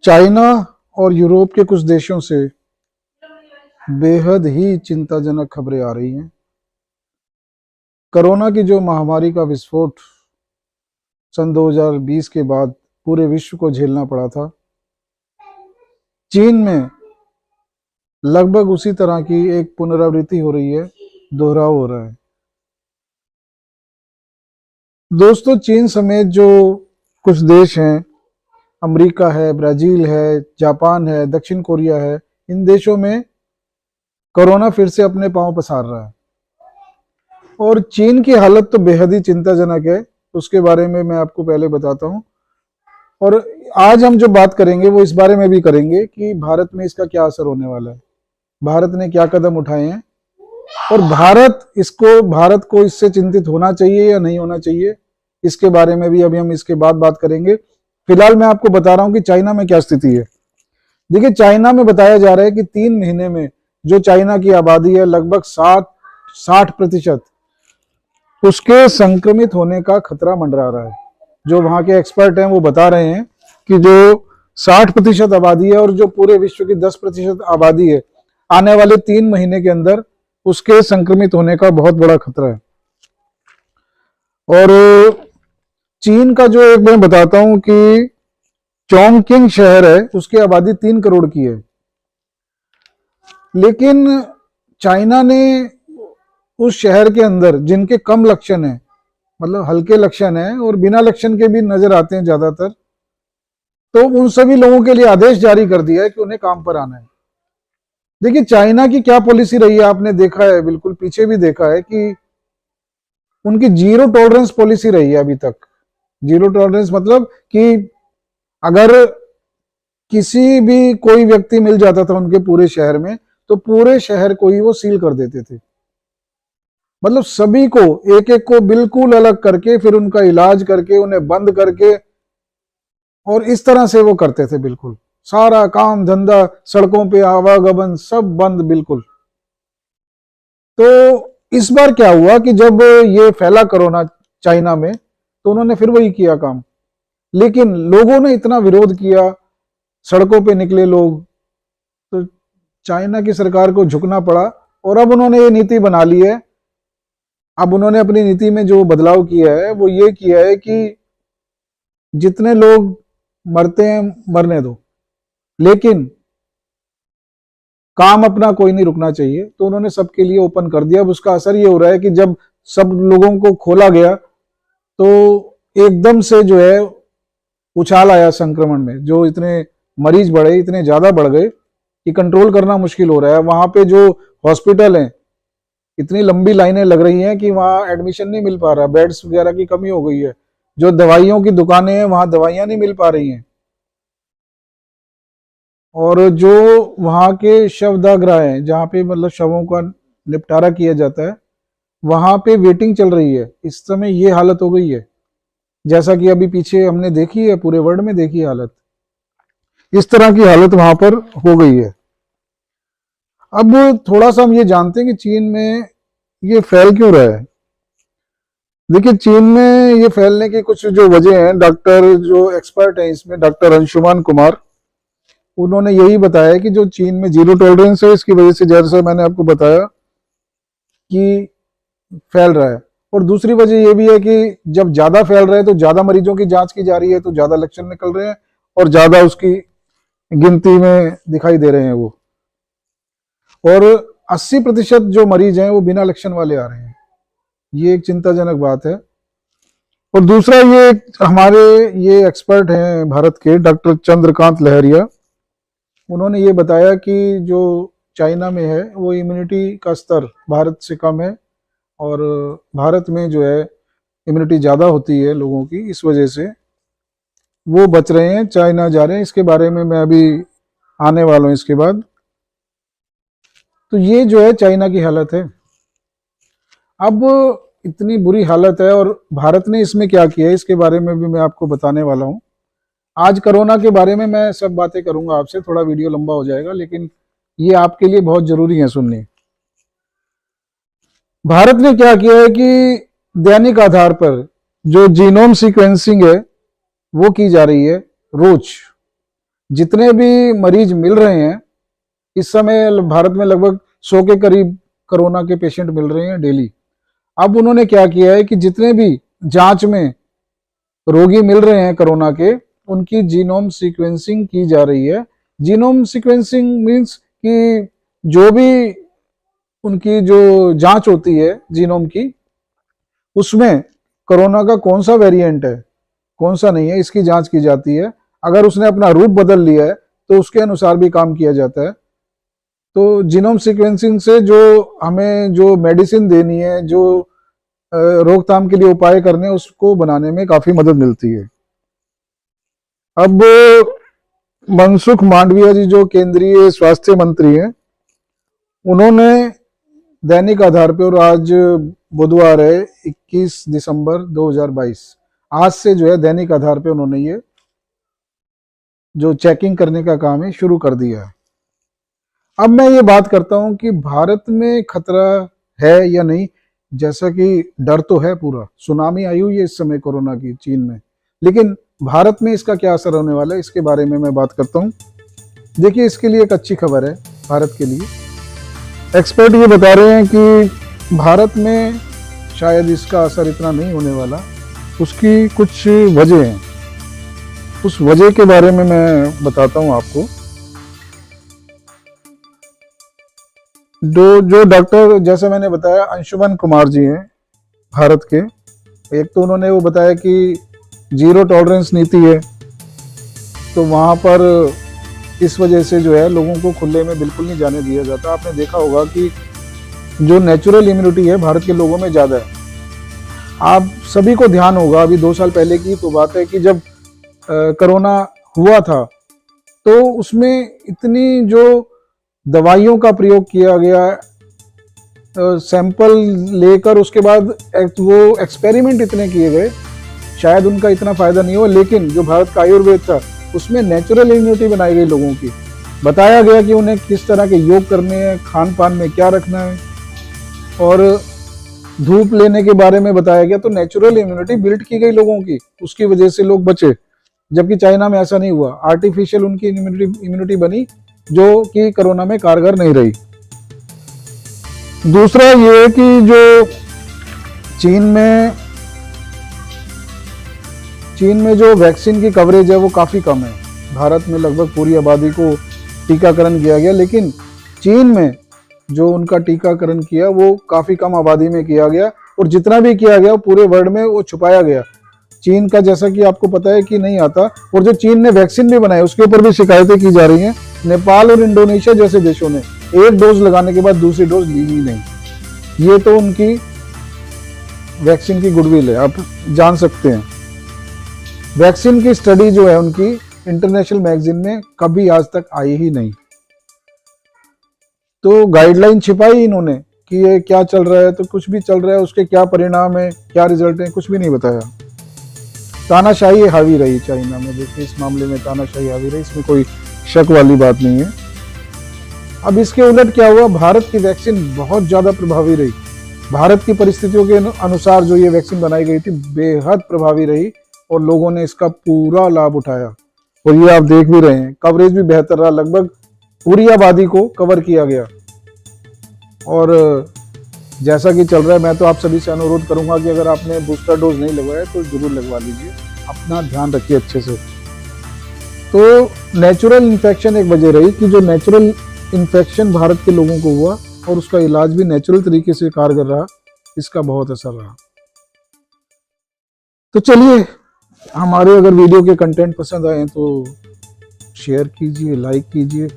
China और Europe के कुछ देशों से बेहद ही चिंताजनक खबरें आ रही हैं। कोरोना की जो महामारी का विस्फोट सन 2020 के बाद पूरे विश्व को झेलना पड़ा था, चीन में लगभग उसी तरह की एक पुनरावृत्ति हो रही है, दोहराव हो रहा है। दोस्तों, चीन समेत जो कुछ देश हैं, अमेरिका है, ब्राजील है, जापान है, दक्षिण कोरिया है, इन देशों में कोरोना फिर से अपने पांव पसार रहा है और चीन की हालत तो बेहद ही चिंताजनक है। उसके बारे में मैं आपको पहले बताता हूं और आज हम जो बात करेंगे वो इस बारे में भी करेंगे कि भारत में इसका क्या असर होने वाला है, भारत ने क्या कदम उठाए हैं और भारत को इससे चिंतित होना चाहिए या नहीं होना चाहिए, इसके बारे में भी अभी हम इसके बाद बात करेंगे। फिलहाल मैं आपको बता रहा हूं कि चाइना में क्या स्थिति है। देखिए, चाइना में बताया जा रहा है कि 3 महीने में जो चाइना की आबादी है लगभग 60%, उसके संक्रमित होने का खतरा मंडरा रहा है। जो वहां के एक्सपर्ट हैं वो बता रहे हैं कि जो 60% आबादी है और जो पूरे विश्व की 10% आबादी है, आने वाले 3 महीने के अंदर उसके संक्रमित होने का बहुत बड़ा खतरा है। और चीन का जो एक मैं बताता हूं कि चोंगकिंग शहर है, उसकी आबादी 3 करोड़ की है, लेकिन चाइना ने उस शहर के अंदर जिनके कम लक्षण है, मतलब हल्के लक्षण है और बिना लक्षण के भी नजर आते हैं ज्यादातर, तो उन सभी लोगों के लिए आदेश जारी कर दिया है कि उन्हें काम पर आना है। देखिए, चाइना की क्या पॉलिसी रही है आपने देखा है, बिल्कुल पीछे भी देखा है कि उनकी जीरो टॉलरेंस पॉलिसी रही है अभी तक। जीरो टॉलरेंस मतलब कि अगर किसी भी कोई व्यक्ति मिल जाता था उनके पूरे शहर में, तो पूरे शहर को ही वो सील कर देते थे। मतलब सभी को, एक एक को बिल्कुल अलग करके, फिर उनका इलाज करके, उन्हें बंद करके, और इस तरह से वो करते थे। बिल्कुल सारा काम धंधा, सड़कों पे आवागमन सब बंद बिल्कुल। तो इस बार क्या हुआ कि जब ये फैला कोरोना चाइना में, तो उन्होंने फिर वही किया काम, लेकिन लोगों ने इतना विरोध किया, सड़कों पे निकले लोग, तो चाइना की सरकार को झुकना पड़ा और अब उन्होंने ये नीति बना ली है। अब उन्होंने अपनी नीति में जो बदलाव किया है वो ये किया है कि जितने लोग मरते हैं मरने दो, लेकिन काम अपना कोई नहीं रुकना चाहिए। तो उन्होंने सबके लिए ओपन कर दिया। अब उसका असर ये हो रहा है कि जब सब लोगों को खोला गया तो एकदम से जो है उछाल आया संक्रमण में। जो इतने मरीज बढ़े, इतने ज्यादा बढ़ गए कि कंट्रोल करना मुश्किल हो रहा है। वहां पे जो हॉस्पिटल हैं, इतनी लंबी लाइनें लग रही हैं कि वहां एडमिशन नहीं मिल पा रहा, बेड्स वगैरह की कमी हो गई है। जो दवाइयों की दुकानें हैं वहां दवाइयां नहीं मिल पा रही हैं, और जो वहां के शवदाह हैं जहाँ पे मतलब शवों का निपटारा किया जाता है, वहां पे वेटिंग चल रही है। इस समय ये हालत हो गई है, जैसा कि अभी पीछे हमने देखी है, पूरे वर्ल्ड में देखी हालत, इस तरह की हालत वहां पर हो गई है। अब थोड़ा सा हम ये जानते हैं कि चीन में ये फैल क्यों रहा है। देखिए, चीन में ये फैलने की कुछ जो वजह हैं, डॉक्टर जो एक्सपर्ट हैं इसमें, डॉक्टर अंशुमान कुमार, उन्होंने यही बताया कि जो चीन में जीरो टॉलरेंस है, इसकी वजह से जैसा मैंने आपको बताया कि फैल रहा है। और दूसरी वजह यह भी है कि जब ज्यादा फैल रहा है तो ज्यादा मरीजों की जांच की जा रही है, तो ज्यादा लक्षण निकल रहे हैं और ज्यादा उसकी गिनती में दिखाई दे रहे हैं वो, और 80% जो मरीज हैं वो बिना लक्षण वाले आ रहे हैं। ये एक चिंताजनक बात है। और दूसरा, ये हमारे ये एक्सपर्ट हैं भारत के, डॉक्टर चंद्रकांत लहरिया, उन्होंने ये बताया कि जो चाइना में है वो इम्यूनिटी का स्तर भारत से कम है, और भारत में जो है इम्यूनिटी ज़्यादा होती है लोगों की, इस वजह से वो बच रहे हैं, चाइना जा रहे हैं। इसके बारे में मैं अभी आने वाला हूँ इसके बाद। तो ये जो है चाइना की हालत है। अब इतनी बुरी हालत है और भारत ने इसमें क्या किया है, इसके बारे में भी मैं आपको बताने वाला हूँ। आज कोरोना के बारे में मैं सब बातें करूंगा आपसे, थोड़ा वीडियो लंबा हो जाएगा, लेकिन ये आपके लिए बहुत जरूरी है सुननी। भारत ने क्या किया है कि दैनिक आधार पर जो जीनोम सीक्वेंसिंग है वो की जा रही है रोज। जितने भी मरीज मिल रहे हैं इस समय भारत में लगभग 100 के करीब कोरोना के पेशेंट मिल रहे हैं डेली। अब उन्होंने क्या किया है कि जितने भी जांच में रोगी मिल रहे हैं कोरोना के, उनकी जीनोम सीक्वेंसिंग की जा रही है। जीनोम सीक्वेंसिंग मीन्स कि जो भी उनकी जो जांच होती है जीनोम की, उसमें कोरोना का कौन सा वेरिएंट है कौन सा नहीं है इसकी जांच की जाती है। अगर उसने अपना रूप बदल लिया है तो उसके अनुसार भी काम किया जाता है। तो जीनोम सीक्वेंसिंग से जो हमें जो मेडिसिन देनी है, जो रोकथाम के लिए उपाय करने, उसको बनाने में काफी मदद मिलती है। अब मनसुख मांडविया जी जो केंद्रीय स्वास्थ्य मंत्री हैं, उन्होंने दैनिक आधार पे, और आज बुधवार है 21 दिसंबर 2022, आज से जो है दैनिक आधार पे उन्होंने ये जो चेकिंग करने का काम है शुरू कर दिया है। अब मैं ये बात करता हूं कि भारत में खतरा है या नहीं। जैसा कि डर तो है, पूरा सुनामी आई हुई है इस समय कोरोना की चीन में, लेकिन भारत में इसका क्या असर होने वाला है इसके बारे में मैं बात करता हूं। देखिए, इसके लिए एक अच्छी खबर है भारत के लिए। एक्सपर्ट ये बता रहे हैं कि भारत में शायद इसका असर इतना नहीं होने वाला। उसकी कुछ वजह हैं, उस वजह के बारे में मैं बताता हूं आपको। जो डॉक्टर, जैसे मैंने बताया, अंशुमन कुमार जी हैं भारत के। एक तो उन्होंने वो बताया कि जीरो टॉलरेंस नीति है, तो वहाँ पर इस वजह से जो है लोगों को खुले में बिल्कुल नहीं जाने दिया जाता। आपने देखा होगा कि जो नेचुरल इम्यूनिटी है भारत के लोगों में ज़्यादा है। आप सभी को ध्यान होगा, अभी 2 साल पहले की तो बात है कि जब कोरोना हुआ था तो उसमें इतनी जो दवाइयों का प्रयोग किया गया, सैंपल लेकर उसके बाद वो एक्सपेरिमेंट इतने किए गए, शायद उनका इतना फायदा नहीं हुआ। लेकिन जो भारत का आयुर्वेद था उसमें नेचुरल इम्यूनिटी बनाई गई लोगों की। बताया गया कि उन्हें किस तरह के योग करने हैं, खान पान में क्या रखना है, और धूप लेने के बारे में बताया गया। तो नेचुरल इम्यूनिटी बिल्ड की गई लोगों की, उसकी वजह से लोग बचे। जबकि चाइना में ऐसा नहीं हुआ, आर्टिफिशियल उनकी इम्यूनिटी बनी जो कि कोरोना में कारगर नहीं रही। दूसरा ये कि जो चीन में जो वैक्सीन की कवरेज है वो काफ़ी कम है। भारत में लगभग पूरी आबादी को टीकाकरण किया गया, लेकिन चीन में जो उनका टीकाकरण किया वो काफ़ी कम आबादी में किया गया, और जितना भी किया गया पूरे वर्ल्ड में वो छुपाया गया। चीन का जैसा कि आपको पता है कि नहीं आता, और जो चीन ने वैक्सीन भी बनाई उसके ऊपर भी शिकायतें की जा रही हैं। नेपाल और इंडोनेशिया जैसे देशों ने एक डोज लगाने के बाद दूसरी डोज ली ही नहीं। ये तो उनकी वैक्सीन की गुडविल है, आप जान सकते हैं। वैक्सीन की स्टडी जो है उनकी इंटरनेशनल मैगजीन में कभी आज तक आई ही नहीं। तो गाइडलाइन छिपाई इन्होंने कि ये क्या चल रहा है, तो कुछ भी चल रहा है, उसके क्या परिणाम है, क्या रिजल्ट है, कुछ भी नहीं बताया। तानाशाही हावी रही चाइना में। देखिए, इस मामले में तानाशाही हावी रही, इसमें कोई शक वाली बात नहीं है। अब इसके उलट क्या हुआ, भारत की वैक्सीन बहुत ज़्यादा प्रभावी रही। भारत की परिस्थितियों के अनुसार जो ये वैक्सीन बनाई गई थी बेहद प्रभावी रही, और लोगों ने इसका पूरा लाभ उठाया। और ये आप देख भी रहे हैं, कवरेज भी बेहतर रहा, लगभग पूरी आबादी को कवर किया गया। और जैसा कि चल रहा है, मैं तो आप सभी से अनुरोध करूंगा कि अगर आपने बूस्टर डोज नहीं लगवाया तो जरूर लगवा लीजिए, अपना ध्यान रखिए अच्छे से। तो नेचुरल इन्फेक्शन एक वजह रही कि जो नेचुरल इन्फेक्शन भारत के लोगों को हुआ और उसका इलाज भी नेचुरल तरीके से कारगर रहा, इसका बहुत असर रहा। तो चलिए, हमारे अगर वीडियो के कंटेंट पसंद आए तो शेयर कीजिए, लाइक कीजिए।